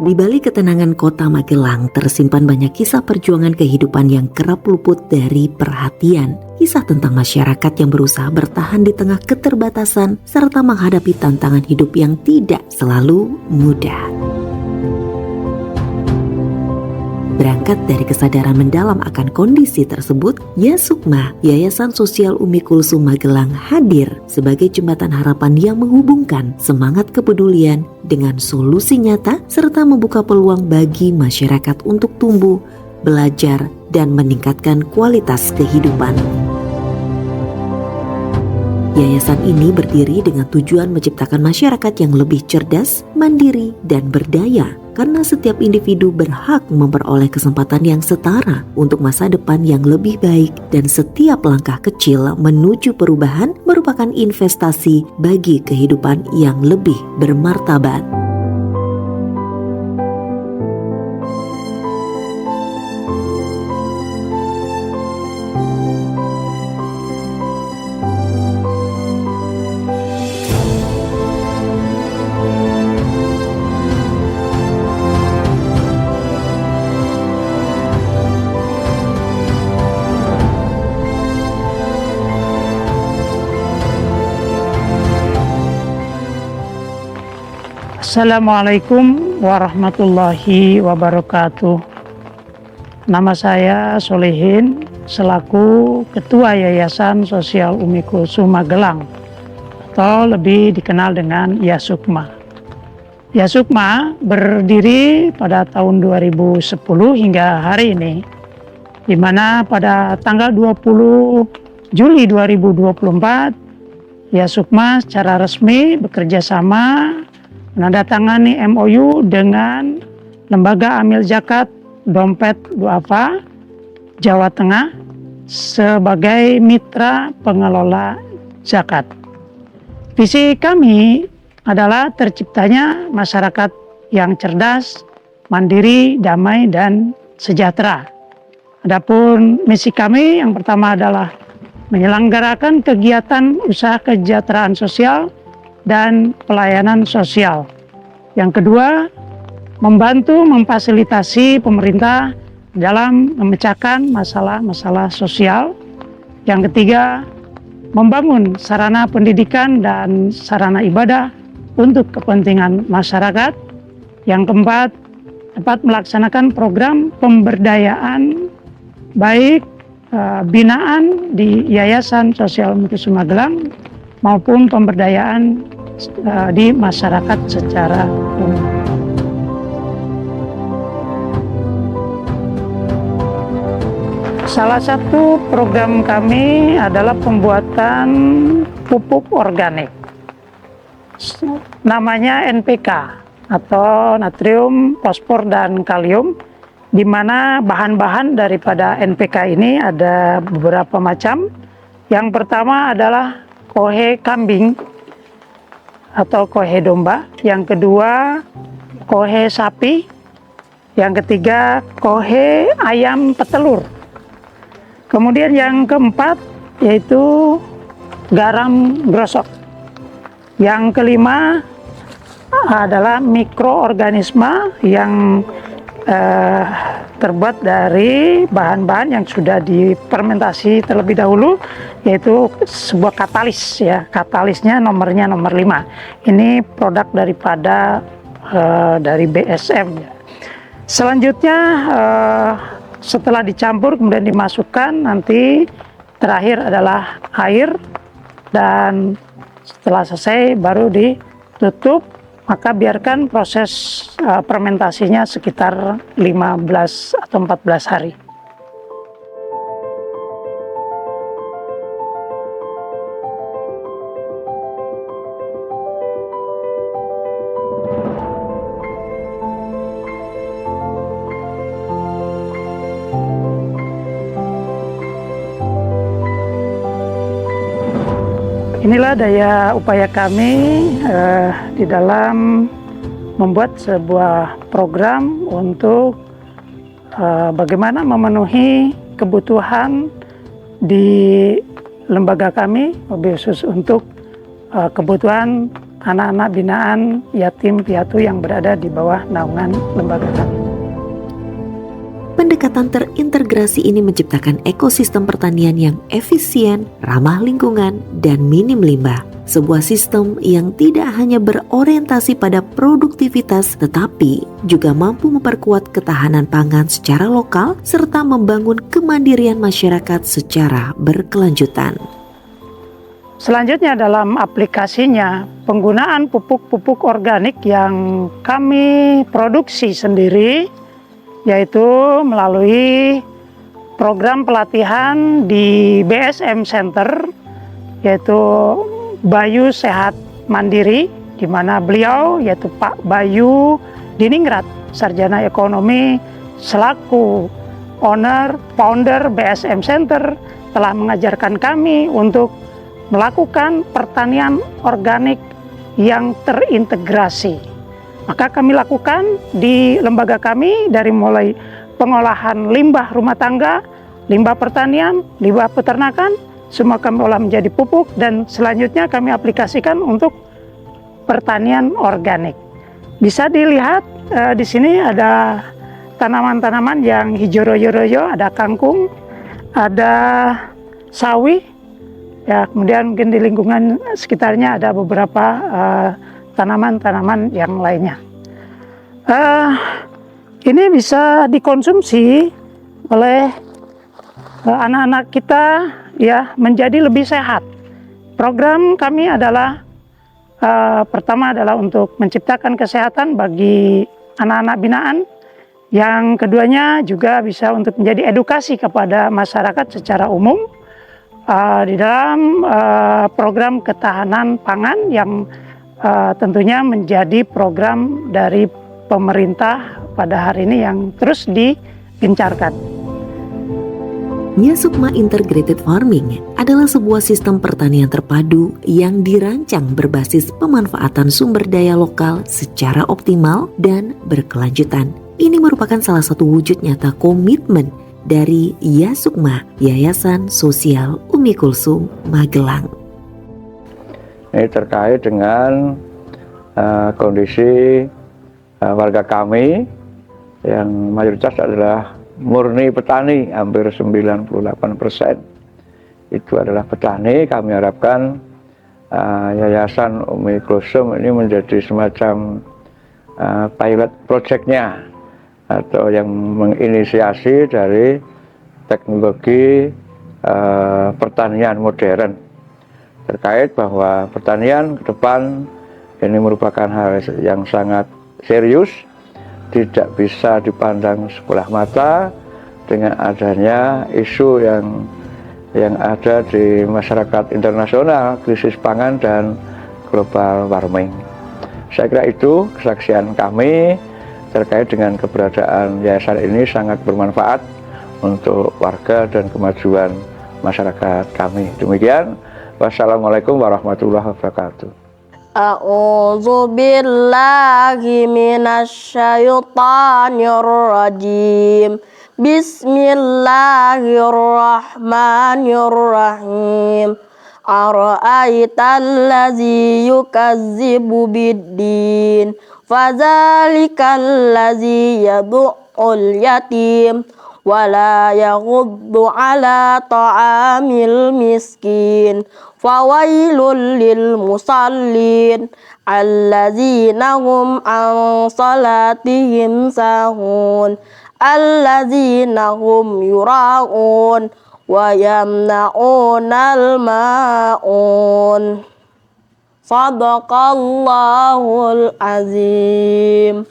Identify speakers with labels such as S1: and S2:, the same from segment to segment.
S1: Di balik ketenangan kota Magelang tersimpan banyak kisah perjuangan kehidupan yang kerap luput dari perhatian. Kisah tentang masyarakat yang berusaha bertahan di tengah keterbatasan serta menghadapi tantangan hidup yang tidak selalu mudah. Berangkat dari kesadaran mendalam akan kondisi tersebut, Yasukma, Yayasan Sosial Umi Kulsum Magelang hadir sebagai jembatan harapan yang menghubungkan semangat kepedulian dengan solusi nyata serta membuka peluang bagi masyarakat untuk tumbuh, belajar, dan meningkatkan kualitas kehidupan. Yayasan ini berdiri dengan tujuan menciptakan masyarakat yang lebih cerdas, mandiri, dan berdaya. Karena setiap individu berhak memperoleh kesempatan yang setara untuk masa depan yang lebih baik, dan setiap langkah kecil menuju perubahan merupakan investasi bagi kehidupan yang lebih bermartabat.
S2: Assalamualaikum warahmatullahi wabarakatuh. Nama saya Solihin selaku Ketua Yayasan Sosial Umi Kulsum Magelang atau lebih dikenal dengan Yasukma. Yasukma berdiri pada tahun 2010 hingga hari ini, di mana pada tanggal 20 Juli 2024 Yasukma secara resmi bekerja sama menandatangani MOU dengan Lembaga Amil Zakat Dompet Duafa Jawa Tengah sebagai mitra pengelola zakat. Visi kami adalah terciptanya masyarakat yang cerdas, mandiri, damai, dan sejahtera. Adapun misi kami yang pertama adalah menyelenggarakan kegiatan usaha kesejahteraan sosial dan pelayanan sosial. Yang kedua, membantu memfasilitasi pemerintah dalam memecahkan masalah-masalah sosial. Yang ketiga, membangun sarana pendidikan dan sarana ibadah untuk kepentingan masyarakat. Yang keempat, dapat melaksanakan program pemberdayaan baik binaan di Yayasan Sosial Umi Kulsum Magelang maupun pemberdayaan di masyarakat secara umum. Salah satu program kami adalah pembuatan pupuk organik. Namanya NPK atau natrium, fosfor, dan kalium, di mana bahan-bahan daripada NPK ini ada beberapa macam. Yang pertama adalah kohe kambing atau kohe domba, yang kedua kohe sapi, yang ketiga kohe ayam petelur. Kemudian yang keempat yaitu garam grosok. Yang kelima adalah mikroorganisme yang terbuat dari bahan-bahan yang sudah difermentasi terlebih dahulu, yaitu sebuah katalis ya. Katalisnya nomor 5. Ini produk daripada dari BSM ya. Selanjutnya setelah dicampur kemudian dimasukkan, nanti terakhir adalah air, dan setelah selesai baru ditutup. Maka biarkan proses fermentasinya sekitar 15 atau 14 hari. Inilah daya upaya kami di dalam membuat sebuah program untuk bagaimana memenuhi kebutuhan di lembaga kami, lebih khusus untuk kebutuhan anak-anak binaan yatim piatu yang berada di bawah naungan lembaga kami.
S1: Pendekatan terintegrasi ini menciptakan ekosistem pertanian yang efisien, ramah lingkungan, dan minim limbah. Sebuah sistem yang tidak hanya berorientasi pada produktivitas tetapi juga mampu memperkuat ketahanan pangan secara lokal serta membangun kemandirian masyarakat secara berkelanjutan.
S2: Selanjutnya dalam aplikasinya, penggunaan pupuk-pupuk organik yang kami produksi sendiri, yaitu melalui program pelatihan di BSM Center, yaitu Bayu Sehat Mandiri, di mana beliau yaitu Pak Bayu Diningrat, sarjana ekonomi selaku founder BSM Center, telah mengajarkan kami untuk melakukan pertanian organik yang terintegrasi. Maka kami lakukan di lembaga kami dari mulai pengolahan limbah rumah tangga, limbah pertanian, limbah peternakan, semua kami olah menjadi pupuk dan selanjutnya kami aplikasikan untuk pertanian organik. Bisa dilihat di sini ada tanaman-tanaman yang hijau royo-royo, ada kangkung, ada sawi, ya, kemudian mungkin di lingkungan sekitarnya ada beberapa tanaman-tanaman yang lainnya. Ini bisa dikonsumsi oleh anak-anak kita ya menjadi lebih sehat. Program kami adalah pertama adalah untuk menciptakan kesehatan bagi anak-anak binaan. Yang keduanya juga bisa untuk menjadi edukasi kepada masyarakat secara umum di dalam program ketahanan pangan yang tentunya menjadi program dari pemerintah pada hari ini yang terus digencarkan.
S1: Yasukma Integrated Farming adalah sebuah sistem pertanian terpadu yang dirancang berbasis pemanfaatan sumber daya lokal secara optimal dan berkelanjutan. Ini merupakan salah satu wujud nyata komitmen dari Yasukma, Yayasan Sosial Umi Kulsum Magelang.
S3: Ini terkait dengan kondisi warga kami yang mayoritas adalah murni petani, hampir 98% itu adalah petani. Kami harapkan Yayasan Umi Kulsum ini menjadi semacam pilot project-nya atau yang menginisiasi dari teknologi pertanian modern, terkait bahwa pertanian ke depan ini merupakan hal yang sangat serius, tidak bisa dipandang sebelah mata dengan adanya isu yang ada di masyarakat internasional, krisis pangan dan global warming. Saya kira itu kesaksian kami terkait dengan keberadaan yayasan ini sangat bermanfaat untuk warga dan kemajuan masyarakat kami. Demikian, wassalamualaikum warahmatullahi wabarakatuh.
S4: A'udzu billahi minasyaitonir rajim. Bismillahirrahmanirrahim. Ara'aital ladzi yukazzibu biddin, fadzalikal ladzi yad'ul yatim wala yaghuddu ala ta'amil miskin. Fawailul lil musallin allazina hum an salatihim sahun allazina hum yura'un wa yamna'unal ma'un. Sadaqallahul azim.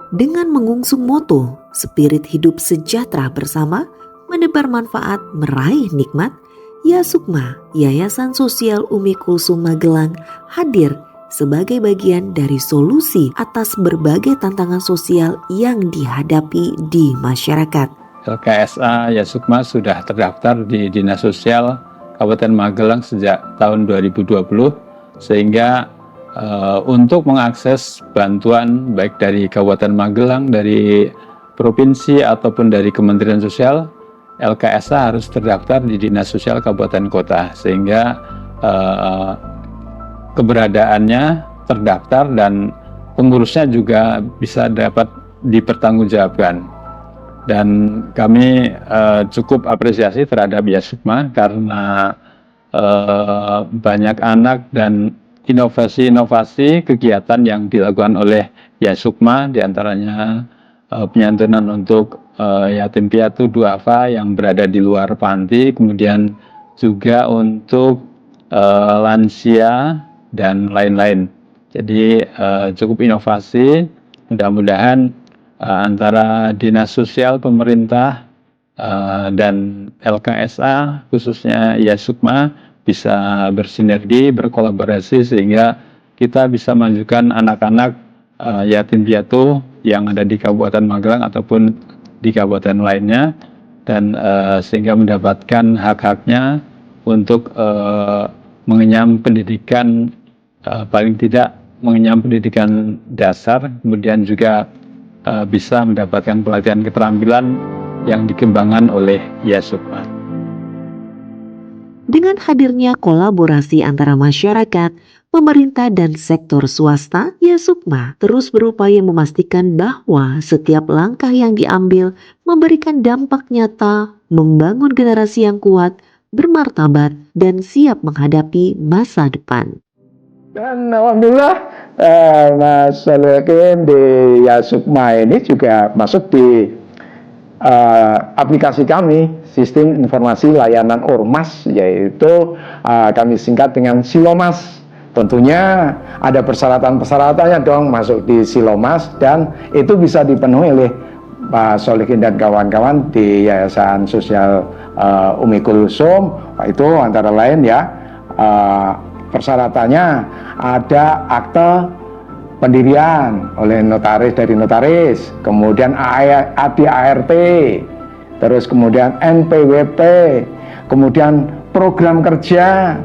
S1: Dengan mengusung moto spirit hidup sejahtera bersama, menebar manfaat, meraih nikmat, Yasukma, Yayasan Sosial Umi Kulsum Magelang hadir sebagai bagian dari solusi atas berbagai tantangan sosial yang dihadapi di masyarakat.
S5: LKSA Yasukma sudah terdaftar di Dinas Sosial Kabupaten Magelang sejak tahun 2020, sehingga untuk mengakses bantuan baik dari Kabupaten Magelang, dari provinsi ataupun dari Kementerian Sosial, LKSA harus terdaftar di Dinas Sosial Kabupaten Kota, sehingga keberadaannya terdaftar dan pengurusnya juga bisa dapat dipertanggungjawabkan. Dan kami cukup apresiasi terhadap Yasukma karena banyak anak dan inovasi-inovasi kegiatan yang dilakukan oleh Yasukma, diantaranya penyantunan untuk yatim piatu duafa yang berada di luar panti, kemudian juga untuk lansia dan lain-lain. Jadi cukup inovasi. Mudah-mudahan antara dinas sosial pemerintah dan LKSA khususnya Yasukma bisa bersinergi, berkolaborasi sehingga kita bisa majukan anak-anak yatim piatu yang ada di Kabupaten Magelang ataupun di kabupaten lainnya, dan sehingga mendapatkan hak-haknya untuk mengenyam pendidikan, paling tidak mengenyam pendidikan dasar, kemudian juga bisa mendapatkan pelatihan keterampilan yang dikembangkan oleh Yasukma.
S1: Dengan hadirnya kolaborasi antara masyarakat, pemerintah dan sektor swasta, Yasukma terus berupaya memastikan bahwa setiap langkah yang diambil memberikan dampak nyata, membangun generasi yang kuat, bermartabat, dan siap menghadapi masa depan.
S3: Dan alhamdulillah Mas Solikin di Yasukma ini juga masuk di aplikasi kami, Sistem Informasi Layanan Ormas, yaitu kami singkat dengan Silomas. Tentunya ada persyaratan-persyaratannya dong masuk di Silomas, dan itu bisa dipenuhi oleh Pak Solikin dan kawan-kawan di Yayasan Sosial Umi Kulsum. Itu antara lain ya, persyaratannya ada akte pendirian oleh notaris dari notaris, kemudian ADART, terus kemudian NPWP, kemudian program kerja,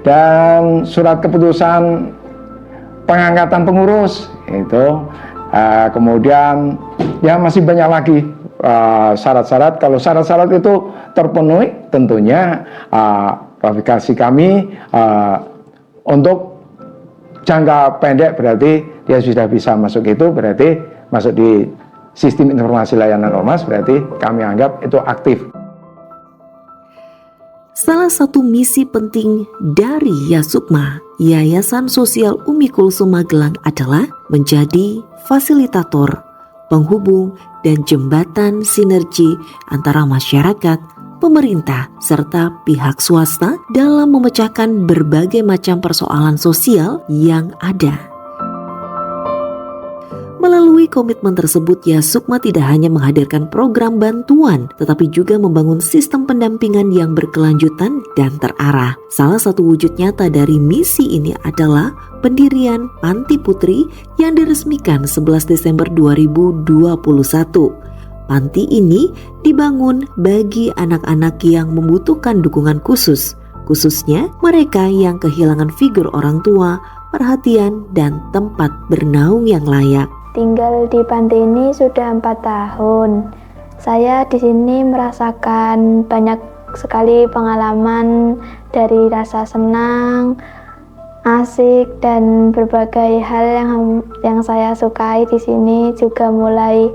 S3: dan surat keputusan pengangkatan pengurus itu. Kemudian ya masih banyak lagi syarat-syarat. Kalau syarat-syarat itu terpenuhi, tentunya aplikasi kami untuk jangka pendek berarti dia sudah bisa masuk, itu berarti masuk di Sistem Informasi Layanan Ormas, berarti kami anggap itu aktif.
S1: Salah satu misi penting dari Yasukma, Yayasan Sosial Umi Kulsum Magelang, adalah menjadi fasilitator, penghubung, dan jembatan sinergi antara masyarakat, pemerintah, serta pihak swasta dalam memecahkan berbagai macam persoalan sosial yang ada. Melalui komitmen tersebut, Yasukma tidak hanya menghadirkan program bantuan, tetapi juga membangun sistem pendampingan yang berkelanjutan dan terarah. Salah satu wujud nyata dari misi ini adalah pendirian Panti Putri yang diresmikan 11 Desember 2021. Panti ini dibangun bagi anak-anak yang membutuhkan dukungan khusus, khususnya mereka yang kehilangan figur orang tua, perhatian, dan tempat bernaung yang layak.
S6: Tinggal di panti ini sudah 4 tahun. Saya di sini merasakan banyak sekali pengalaman, dari rasa senang, asik, dan berbagai hal yang saya sukai di sini. Juga mulai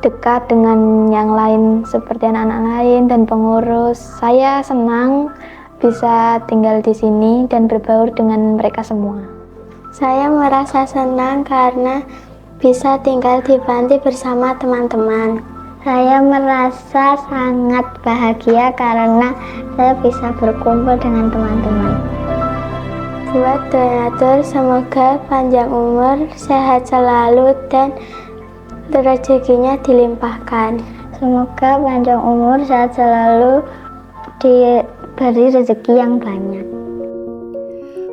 S6: dekat dengan yang lain seperti anak-anak lain dan pengurus. Saya senang bisa tinggal di sini dan berbaur dengan mereka semua.
S7: Saya merasa senang karena bisa tinggal di panti bersama teman-teman. Saya merasa sangat bahagia karena saya bisa berkumpul dengan teman-teman. Buat donatur, semoga panjang umur, sehat selalu, dan rezekinya dilimpahkan. Semoga panjang umur, sehat selalu, diberi rezeki yang banyak.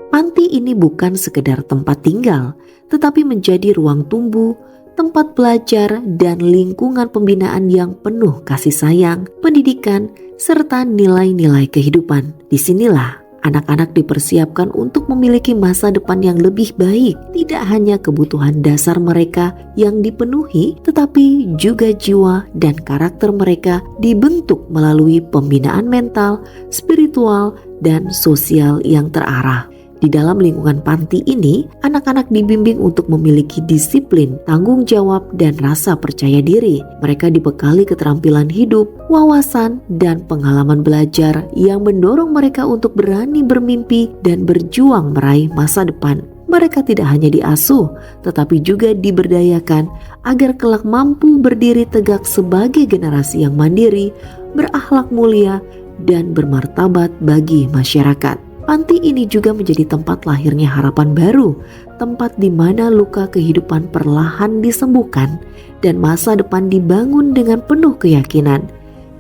S1: Panti ini bukan sekedar tempat tinggal, tetapi menjadi ruang tumbuh, tempat belajar, dan lingkungan pembinaan yang penuh kasih sayang, pendidikan, serta nilai-nilai kehidupan. Disinilah anak-anak dipersiapkan untuk memiliki masa depan yang lebih baik. Tidak hanya kebutuhan dasar mereka yang dipenuhi, tetapi juga jiwa dan karakter mereka dibentuk melalui pembinaan mental, spiritual, dan sosial yang terarah. Di dalam lingkungan panti ini, anak-anak dibimbing untuk memiliki disiplin, tanggung jawab, dan rasa percaya diri. Mereka dibekali keterampilan hidup, wawasan, dan pengalaman belajar yang mendorong mereka untuk berani bermimpi dan berjuang meraih masa depan. Mereka tidak hanya diasuh, tetapi juga diberdayakan agar kelak mampu berdiri tegak sebagai generasi yang mandiri, berakhlak mulia, dan bermartabat bagi masyarakat. Panti ini juga menjadi tempat lahirnya harapan baru, tempat di mana luka kehidupan perlahan disembuhkan dan masa depan dibangun dengan penuh keyakinan.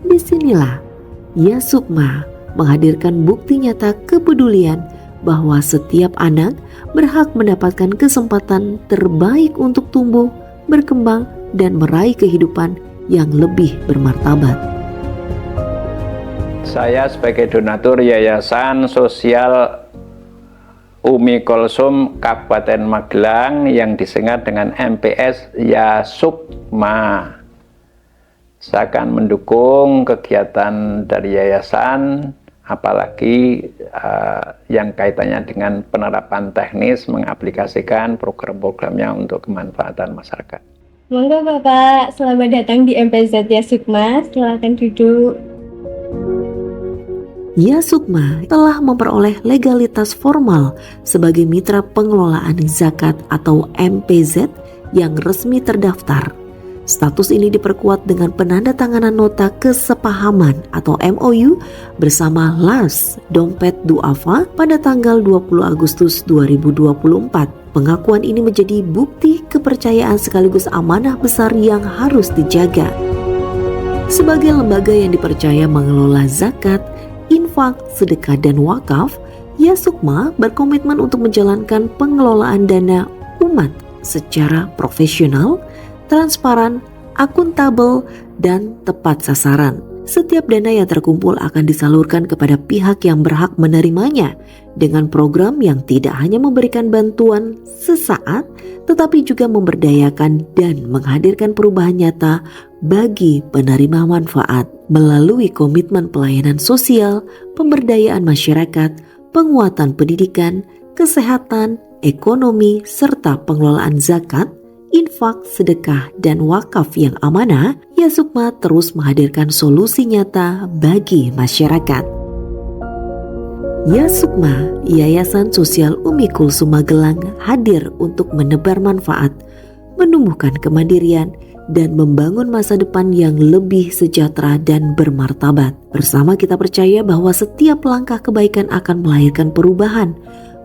S1: Disinilah Yasukma menghadirkan bukti nyata kepedulian bahwa setiap anak berhak mendapatkan kesempatan terbaik untuk tumbuh, berkembang, dan meraih kehidupan yang lebih bermartabat.
S5: Saya sebagai donatur Yayasan Sosial Umi Kulsum Kabupaten Magelang yang disingkat dengan MPS Yasukma. Saya akan mendukung kegiatan dari yayasan, apalagi yang kaitannya dengan penerapan teknis, mengaplikasikan program-programnya untuk kemanfaatan masyarakat.
S8: Monggo Bapak, selamat datang di MPZ Yasukma, silakan duduk.
S1: Yasukma telah memperoleh legalitas formal sebagai mitra pengelolaan zakat atau MPZ yang resmi terdaftar. Status ini diperkuat dengan penandatanganan nota kesepahaman atau MOU bersama Lars Dompet Duafa pada tanggal 20 Agustus 2024. Pengakuan ini menjadi bukti kepercayaan sekaligus amanah besar yang harus dijaga. Sebagai lembaga yang dipercaya mengelola zakat, infak, sedekah, dan wakaf, Yasukma berkomitmen untuk menjalankan pengelolaan dana umat secara profesional, transparan, akuntabel, dan tepat sasaran. Setiap dana yang terkumpul akan disalurkan kepada pihak yang berhak menerimanya dengan program yang tidak hanya memberikan bantuan sesaat, tetapi juga memberdayakan dan menghadirkan perubahan nyata bagi penerima manfaat melalui komitmen pelayanan sosial, pemberdayaan masyarakat, penguatan pendidikan, kesehatan, ekonomi, serta pengelolaan zakat, infak, sedekah, dan wakaf yang amanah. Yasukma terus menghadirkan solusi nyata bagi masyarakat. Yasukma, Yayasan Sosial Umi Kulsum Magelang, hadir untuk menebar manfaat, menumbuhkan kemandirian, dan membangun masa depan yang lebih sejahtera dan bermartabat. Bersama kita percaya bahwa setiap langkah kebaikan akan melahirkan perubahan,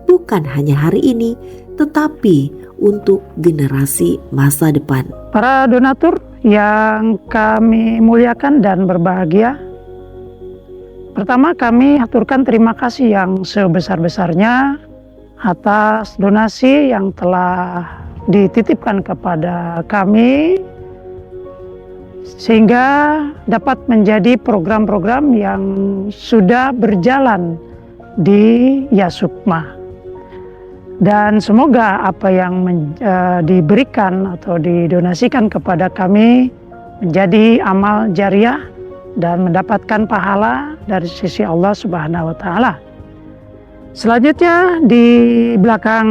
S1: bukan hanya hari ini, tetapi untuk generasi masa depan.
S2: Para donatur yang kami muliakan dan berbahagia, pertama kami aturkan terima kasih yang sebesar-besarnya atas donasi yang telah dititipkan kepada kami, sehingga dapat menjadi program-program yang sudah berjalan di Yasukma. Dan semoga apa yang diberikan atau didonasikan kepada kami menjadi amal jariah dan mendapatkan pahala dari sisi Allah Subhanahu wa Ta'ala. Selanjutnya di belakang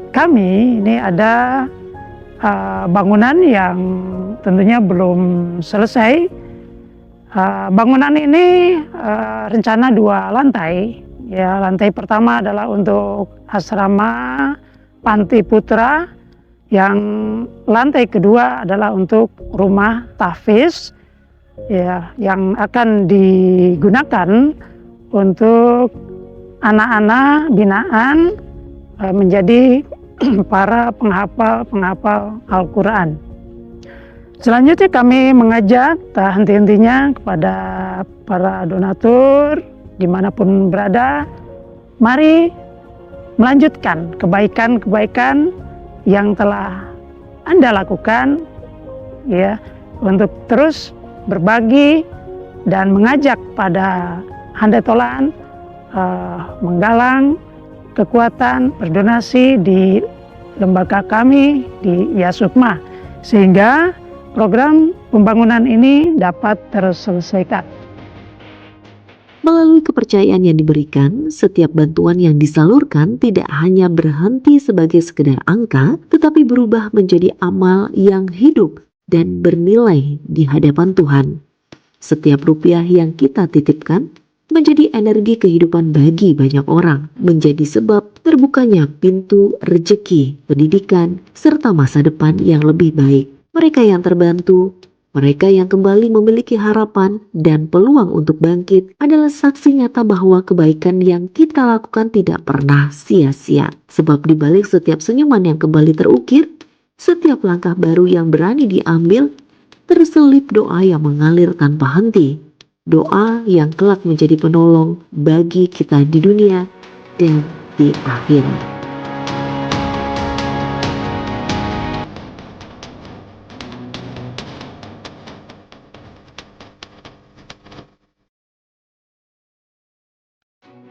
S2: kami ini ada bangunan yang tentunya belum selesai. Bangunan ini rencana 2 lantai. Ya, lantai pertama adalah untuk asrama Panti Putra, yang lantai kedua adalah untuk rumah tahfiz, ya, yang akan digunakan untuk anak-anak binaan menjadi para penghafal Al-Quran. Selanjutnya kami mengajak tak henti-hentinya kepada para donatur dimanapun berada, mari melanjutkan kebaikan-kebaikan yang telah Anda lakukan, ya, untuk terus berbagi dan mengajak pada handetolan menggalang kekuatan berdonasi di lembaga kami di Yasukma, sehingga program pembangunan ini dapat terselesaikan.
S1: Melalui kepercayaan yang diberikan, setiap bantuan yang disalurkan tidak hanya berhenti sebagai sekedar angka, tetapi berubah menjadi amal yang hidup dan bernilai di hadapan Tuhan. Setiap rupiah yang kita titipkan menjadi energi kehidupan bagi banyak orang, menjadi sebab terbukanya pintu rezeki, pendidikan, serta masa depan yang lebih baik. Mereka yang terbantu, mereka yang kembali memiliki harapan dan peluang untuk bangkit adalah saksi nyata bahwa kebaikan yang kita lakukan tidak pernah sia-sia. Sebab di balik setiap senyuman yang kembali terukir, setiap langkah baru yang berani diambil, terselip doa yang mengalir tanpa henti. Doa yang kelak menjadi penolong bagi kita di dunia dan di akhirat.